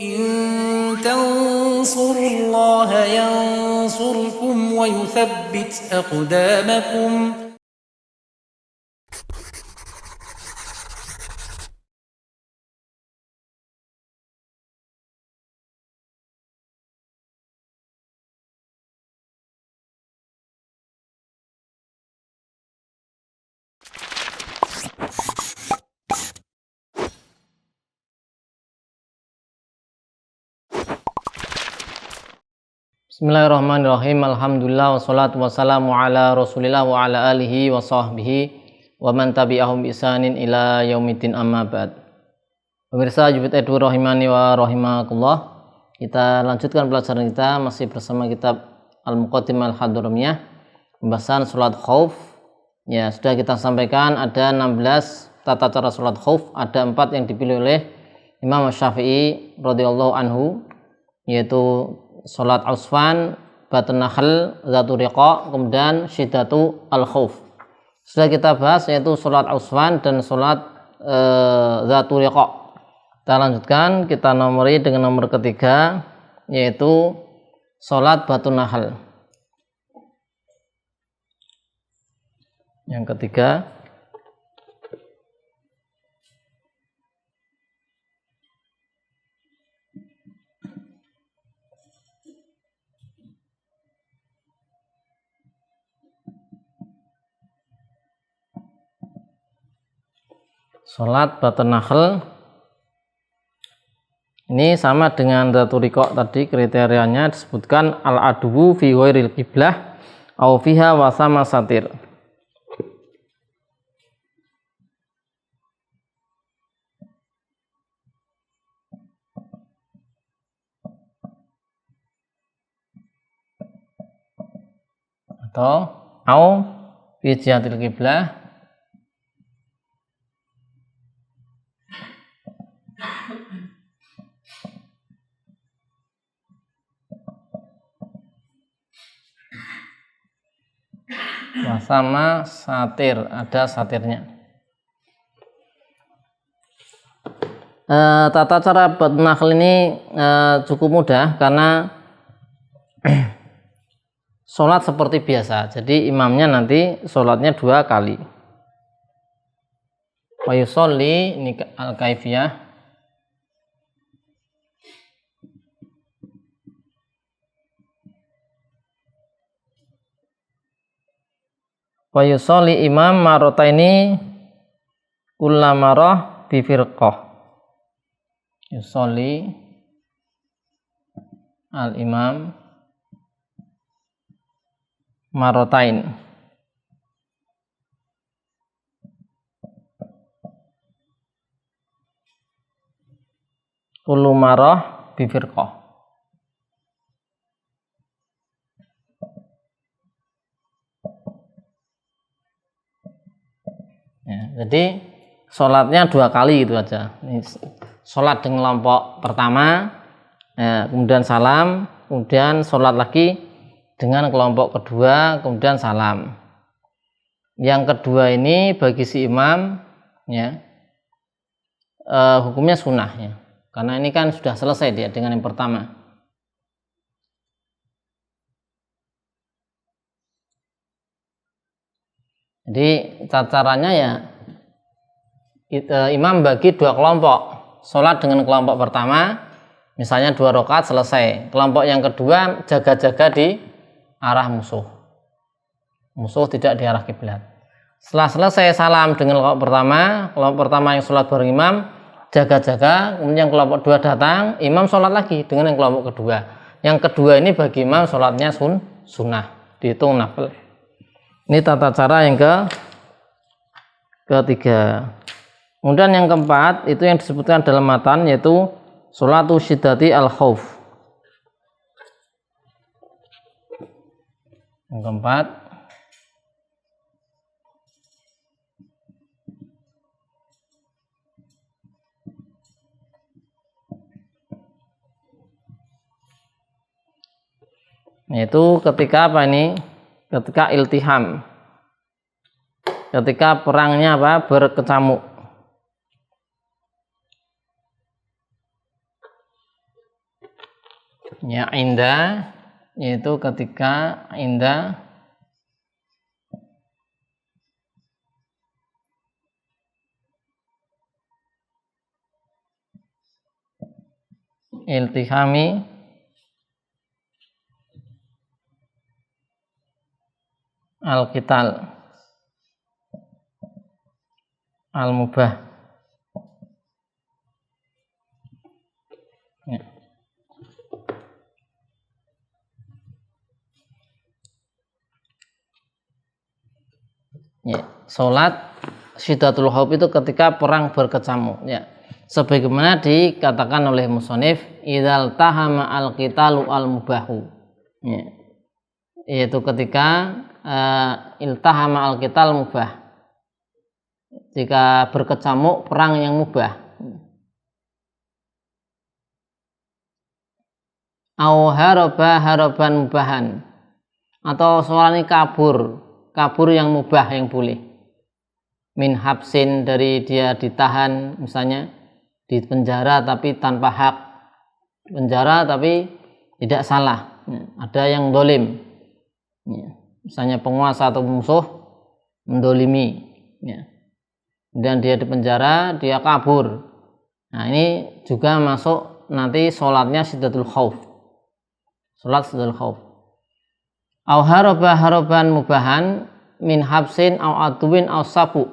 إن تنصروا الله ينصركم ويثبت أقدامكم. Bismillahirrahmanirrahim. Alhamdulillah wassalatu wassalamu ala Rasulillah wa ala alihi wa sahbihi wa man tabi'ahum bi ihsanin ila yaumiddin, amma ba'd. Pemirsa Jubit Edu rahimani wa rahimakumullah. Kita lanjutkan pelajaran kita masih bersama kitab Al-Muqaddimah Al-Hadramiyah, pembahasan salat khauf. Ya, sudah kita sampaikan ada 16 tata cara salat khauf, ada 4 yang dipilih oleh Imam Syafi'i radhiyallahu anhu, yaitu salat ausfan, batun nakhl, zatu riqa, kemudian syiddatu al-khauf. Sudah kita bahas yaitu salat ausfan dan salat zatu riqa. Kita lanjutkan, kita nomori dengan nomor ketiga yaitu salat batun nakhl. Yang ketiga salat batun nakhl. Ini sama dengan zatu riqa tadi, kriterianya disebutkan al-adwu fi ghairil qiblah au fiha wa sama satir. Atau au fi jihatil qiblah sama satir, ada satirnya. Tata cara batun nakhl ini cukup mudah karena sholat seperti biasa. Jadi imamnya nanti sholatnya 2 kali. Wa yusolli, ini al-kaifiyah. Wa yusolli imam marotaini kulla marah bi firqah. Yusolli al-imam marotain kullu marah bi firqah. Ya, jadi sholatnya 2 kali gitu aja. Ini sholat dengan kelompok pertama, ya, kemudian salam, kemudian sholat lagi dengan kelompok kedua, kemudian salam. Yang kedua ini bagi si imam, ya, hukumnya sunnah, ya, karena ini kan sudah selesai dia dengan yang pertama. Jadi caranya ya, imam bagi 2 kelompok, sholat dengan kelompok pertama, misalnya 2 rakaat selesai. Kelompok yang kedua jaga-jaga di arah musuh, tidak di arah kiblat. Setelah selesai salam dengan kelompok pertama yang sholat bareng imam, jaga-jaga, kemudian kelompok 2 datang, imam sholat lagi dengan yang kelompok kedua. Yang kedua ini bagi imam sholatnya sunnah, dihitung nafil. Ini tata cara yang ketiga. Kemudian yang keempat itu yang disebutkan dalam matan, yaitu sholatu syiddati al-khauf. Yang keempat yaitu ketika apa ini? Ketika iltiham, ketika perangnya berkecamuk. Ya, inda yaitu ketika inda iltihami al-qital al-mubah. Ya. Ya, salat syiddatul khauf itu ketika perang berkecamuk, ya. Sebagaimana dikatakan oleh musannif, idzal tahama al-qitalu al-mubahu. Ya. Yaitu ketika iltahama al-qital mubah. Jika berkecamuk perang yang mubah. Au haraba haraban mubahan. Atau soalnya kabur yang mubah yang boleh. Min habsin, dari dia ditahan misalnya di penjara tapi tanpa hak, penjara tapi tidak salah, ada yang dolim, misalnya penguasa atau musuh mendolimi, dan dia di penjara, dia kabur. Nah, ini juga masuk nanti sholatnya syiddatul khauf, sholat syiddatul khauf. Au haraba haraban mubahan min habsin au aduwin au sabu.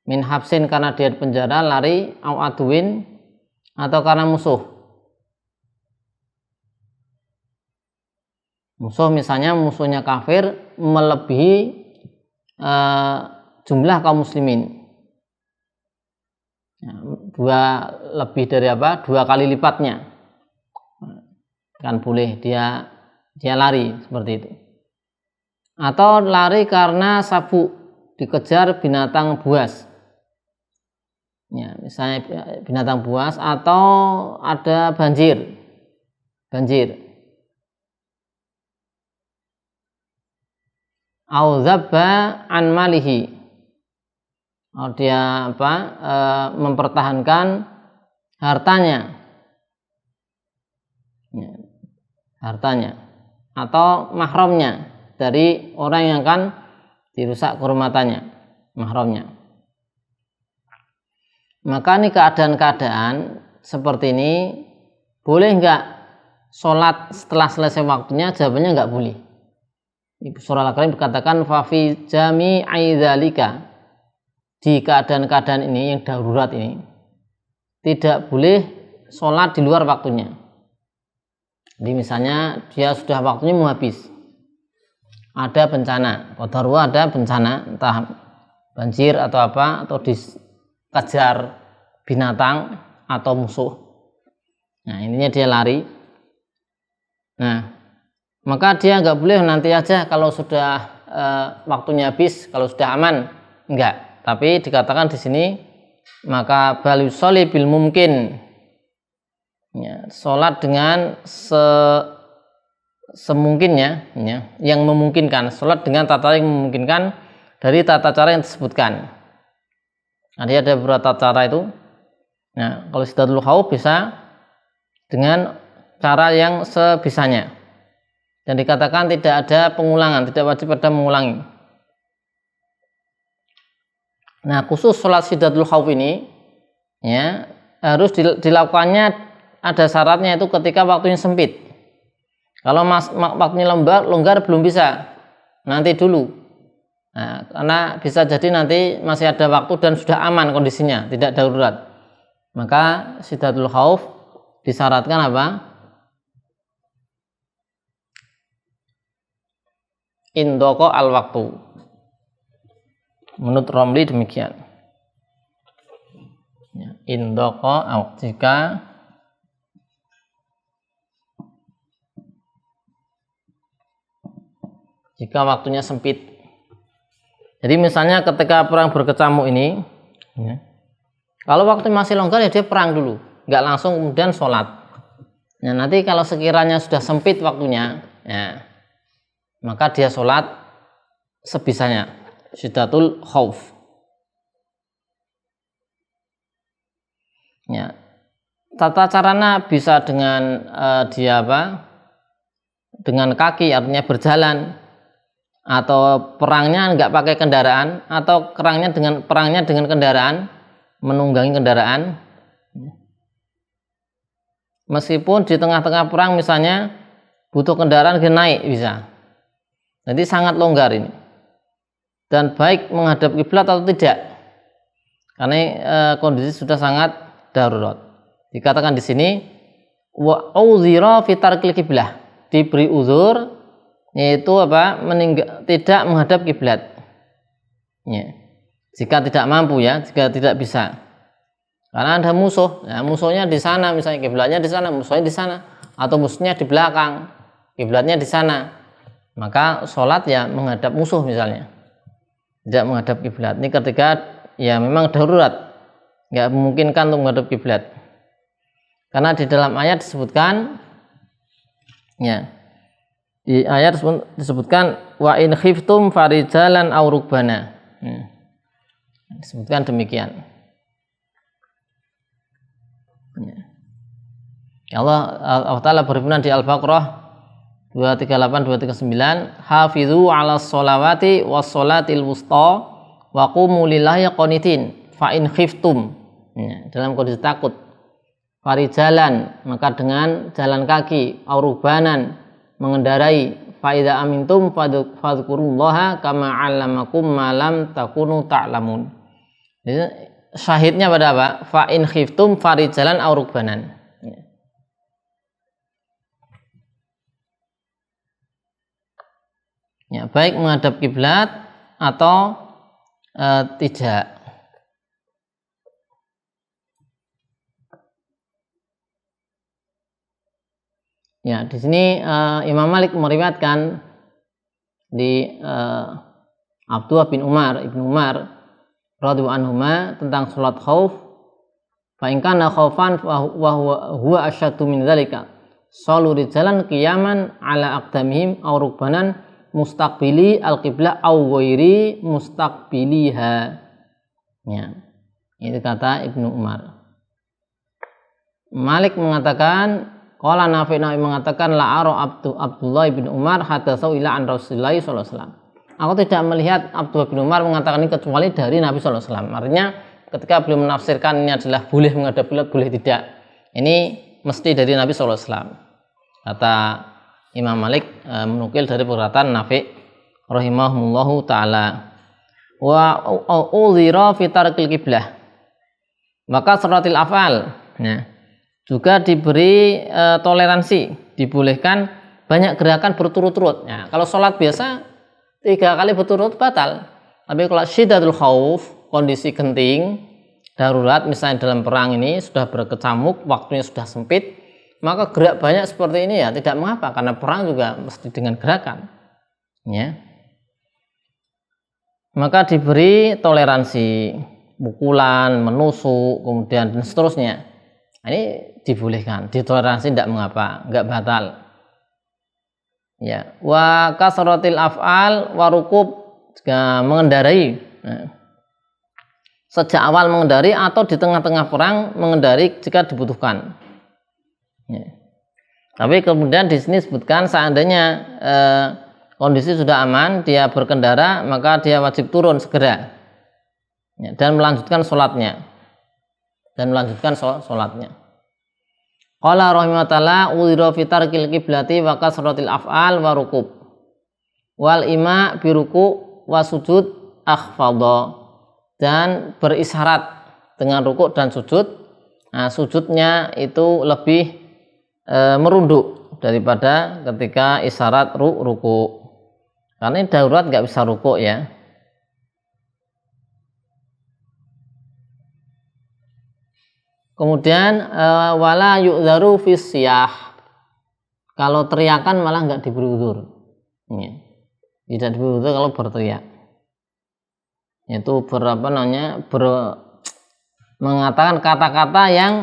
Min habsin karena dia di penjara lari, au aduwin atau karena musuh. Musuh misalnya musuhnya kafir melebihi jumlah kaum muslimin. Lebih dari dua kali lipatnya. Kan boleh dia lari seperti itu. Atau lari karena sabu, dikejar binatang buas. Ya, misalnya binatang buas atau ada banjir. Au zabba an malihi. Dia mempertahankan hartanya. Ya, hartanya atau mahramnya dari orang yang akan dirusak kehormatannya, mahramnya. Maka ini keadaan-keadaan seperti ini boleh enggak sholat setelah selesai waktunya? Jawabannya enggak boleh. Di surah Al-Karim dikatakan fafi jami aidzalika, di keadaan-keadaan ini yang darurat ini tidak boleh sholat di luar waktunya. Jadi misalnya dia sudah waktunya mau habis, ada bencana, qadarullah ada bencana, entah banjir atau apa, atau dikejar binatang atau musuh. Nah, intinya dia lari. Nah, maka dia nggak boleh nanti aja kalau sudah waktunya habis, kalau sudah aman, enggak. Tapi dikatakan di sini maka bal yusolli bil mumkin. Ya, sholat dengan semungkinnya, ya, yang memungkinkan. Sholat dengan tata cara yang memungkinkan dari tata cara yang disebutkan. Nanti ada beberapa tata cara itu. Nah, kalau syiddatul khauf bisa dengan cara yang sebisanya. Dan dikatakan tidak ada pengulangan, tidak wajib ada mengulangi. Nah, khusus sholat syiddatul khauf ini, ya, harus dilakukannya, ada syaratnya, itu ketika waktunya sempit. Kalau waktunya longgar belum bisa, nanti dulu. Nah, karena bisa jadi nanti masih ada waktu dan sudah aman kondisinya, tidak darurat. Maka syiddatul khauf disyaratkan apa? Indoko al waktu. Menurut Romli demikian. Indoko jika waktunya sempit. Jadi misalnya ketika perang berkecamuk ini, ya, kalau waktu masih longgar ya dia perang dulu, nggak langsung kemudian sholat. Nah, nanti kalau sekiranya sudah sempit waktunya, ya, maka dia sholat sebisanya, syiddatul khauf. Ya, tata caranya bisa dengan dia dengan kaki, artinya berjalan, atau perangnya nggak pakai kendaraan, atau perangnya dengan kendaraan, menunggangi kendaraan. Meskipun di tengah-tengah perang misalnya butuh kendaraan, dia naik bisa. Jadi sangat longgar ini. Dan baik menghadap kiblat atau tidak, karena kondisi sudah sangat darurat. Dikatakan di sini wa uzira fi tarkil kiblah, diberi uzur yaitu tidak menghadap kiblat. Ya. Jika tidak mampu jika tidak bisa. Karena ada musuh, musuhnya di sana, misalnya kiblatnya di sana, musuhnya di sana, atau musuhnya di belakang, kiblatnya di sana, maka sholat menghadap musuh misalnya, tidak menghadap kiblat. Ini ketika memang darurat, nggak memungkinkan untuk menghadap kiblat. Karena di dalam ayat disebutkan, di ayat disebutkan wa in khiftum farijalan aw rukbana. Disebutkan demikian. Allah Ta'ala berfirman di Al-Baqarah 238-239, hafizu 'alas sholawati was sholatil wusta wa qumu lillahi qanitin fa in khiftum. Dalam kondisi takut, farijalan, maka dengan jalan kaki, aurubanan, mengendarai, fa idza amintum fadhkurullaha kama 'allamakum ma lam takunu ta'lamun. Syahidnya pada apa? Fa in khiftum farijalan aurubanan. Baik menghadap kiblat atau tidak. Di sini Imam Malik meriwayatkan di Abdullah bin Umar, Ibnu Umar radhiyallahu anhuma tentang salat khauf. Fa in kana khaufan wa huwa asyaddu min dzalika. Shalu rijalan qiyaman ala aqdamihim aw rukbanan mustaqbili al-qiblah aw ghairi mustaqbiliha. Itu kata Ibnu Umar. Malik mengatakan, qala Nafi' mengatakan la ara Abdullah bin Umar hadatsau ila an Rasulullah sallallahu alaihi wasallam. Aku tidak melihat Abdullah bin Umar mengatakan ini kecuali dari Nabi sallallahu alaihi wasallam. Artinya ketika beliau menafsirkan ini adalah boleh menghadap kiblat, boleh tidak. Ini mesti dari Nabi sallallahu alaihi wasallam. Kata Imam Malik menukil dari perkataan Nafi' rahimahullahu taala. Wa udhira fi tarkil kiblah. Maka suratil afal juga diberi toleransi, dibolehkan banyak gerakan berturut-turut. Kalau sholat biasa 3 kali berturut batal. Tapi kalau syiddatul khauf, kondisi genting, darurat, misalnya dalam perang ini sudah berkecamuk, waktunya sudah sempit, maka gerak banyak seperti ini tidak mengapa, karena perang juga mesti dengan gerakan. Maka diberi toleransi, pukulan, menusuk, kemudian dan seterusnya. Ini dibolehkan, ditoleransi, tidak mengapa, enggak batal. Wa kasratil af'al wa rukub, juga mengendarai. Sejak awal mengendarai atau di tengah-tengah perang mengendarai jika dibutuhkan. Tapi kemudian di sini disebutkan seandainya kondisi sudah aman, dia berkendara, maka dia wajib turun segera dan melanjutkan sholatnya. Qala rahimahullah udhira fi tarkil qiblati wa kasratil af'al wa rukub wal ima bi ruku' wa sujud akhfadha, dan berisyarat dengan rukuk dan sujud. Sujudnya itu lebih merunduk daripada ketika isyarat ruku. Karena ini darurat nggak bisa ruku Kemudian wala yu'dzaru fis siyah. Kalau teriakan malah nggak diberi udzur. Tidak diberi udzur kalau berteriak. Itu mengatakan kata-kata yang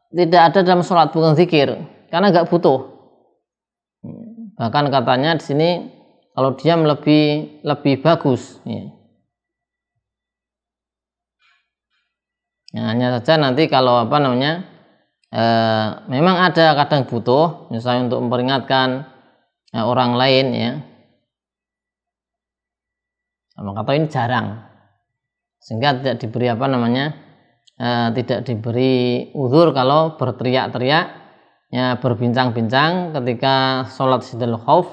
tidak ada dalam sholat, bukan zikir, karena nggak butuh. Bahkan katanya di sini kalau diam lebih bagus. Ya, hanya saja nanti kalau memang ada kadang butuh, misalnya untuk memperingatkan orang lain ya. Maka ini jarang, sehingga tidak diberi tidak diberi uzur kalau berteriak-teriak ya, berbincang-bincang ketika sholat Sajdul Khauf,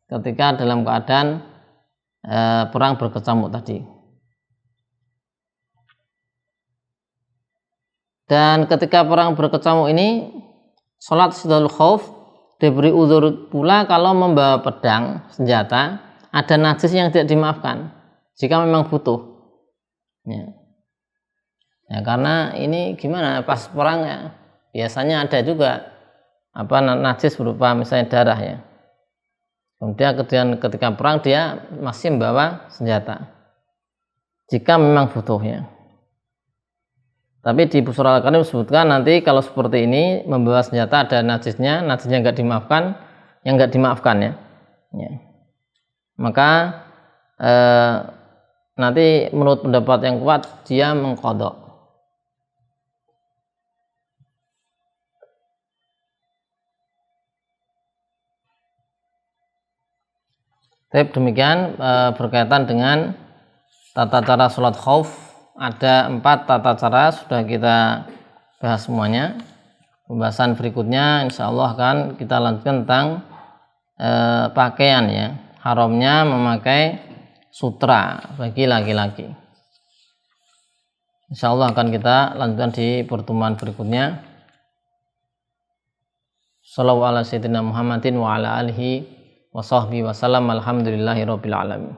ketika dalam keadaan perang berkecamuk tadi. Dan ketika perang berkecamuk ini, sholat Sajdul Khauf diberi uzur pula kalau membawa pedang, senjata, ada najis yang tidak dimaafkan jika memang butuh ya. Ya, karena ini gimana, pas perang ya, biasanya ada juga najis berupa misalnya darah ya. Kemudian ketika perang dia masih membawa senjata jika memang butuh ya. Tapi di Surah Al-Karim disebutkan nanti kalau seperti ini membawa senjata ada najisnya nggak dimaafkan, yang nggak dimaafkan ya. Maka nanti menurut pendapat yang kuat dia mengqadha. Tapi demikian berkaitan dengan tata cara sholat khauf, ada 4 tata cara sudah kita bahas semuanya. Pembahasan berikutnya insya Allah akan kita lanjutkan tentang pakaian ya, haramnya memakai sutra bagi laki-laki. Insya Allah akan kita lanjutkan di pertemuan berikutnya. Sallallahu ala sayyidina Muhammadin wa ala alihi wa sahbihi wa sallam. Alhamdulillahi rabbil alamin.